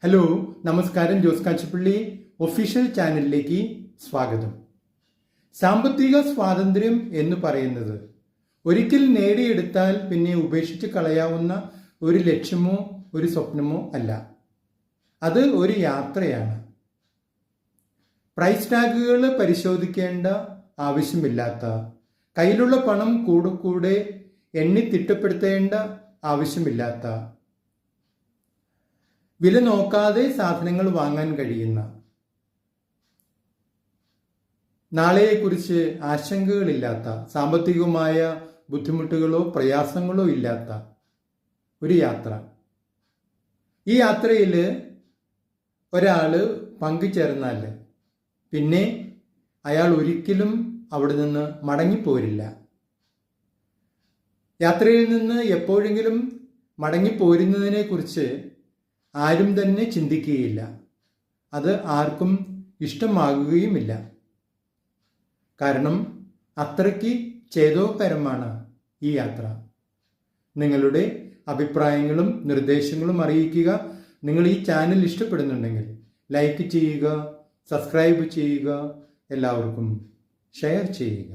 Hello, നമസ്കാരം. Jose Kachippally official ചാനലിലേക്ക് സ്വാഗതം. സാമ്പത്തിക സ്വാതന്ത്ര്യം എന്ന് പറയുന്നത് ഒരിക്കൽ നേടിയെടുത്താൽ പിന്നെ ഉപേക്ഷിച്ച് കളയാവുന്ന ഒരു ലക്ഷ്യമോ ഒരു സ്വപ്നമോ അല്ല. അത് ഒരു യാത്രയാണ്. പ്രൈസ് ടാഗുകൾ പരിശോധിക്കേണ്ട ആവശ്യമില്ലാത്ത, കയ്യിലുള്ള പണം കൂടെ എണ്ണി തിട്ടപ്പെടുത്തേണ്ട ആവശ്യമില്ലാത്ത, വില നോക്കാതെ സാധനങ്ങൾ വാങ്ങാൻ കഴിയുന്ന, നാളെയെക്കുറിച്ച് ആശങ്കകളില്ലാത്ത, സാമ്പത്തികമായ ബുദ്ധിമുട്ടുകളോ പ്രയാസങ്ങളോ ഇല്ലാത്ത ഒരു യാത്ര. ഈ യാത്രയിൽ ഒരാൾ പങ്കുചേർന്നാൽ പിന്നെ അയാൾ ഒരിക്കലും അവിടെ നിന്ന് മടങ്ങിപ്പോരില്ല. യാത്രയിൽ നിന്ന് എപ്പോഴെങ്കിലും മടങ്ങിപ്പോരുന്നതിനെ കുറിച്ച് ആരും തന്നെ ചിന്തിക്കുകയില്ല. അത് ആർക്കും ഇഷ്ടമാകുകയുമില്ല. കാരണം അത്രയ്ക്ക് ചേതോകരമാണ് ഈ യാത്ര. നിങ്ങളുടെ അഭിപ്രായങ്ങളും നിർദ്ദേശങ്ങളും അറിയിക്കുക. നിങ്ങൾ ഈ ചാനൽ ഇഷ്ടപ്പെടുന്നുണ്ടെങ്കിൽ ലൈക്ക് ചെയ്യുക, സബ്സ്ക്രൈബ് ചെയ്യുക, എല്ലാവർക്കും ഷെയർ ചെയ്യുക.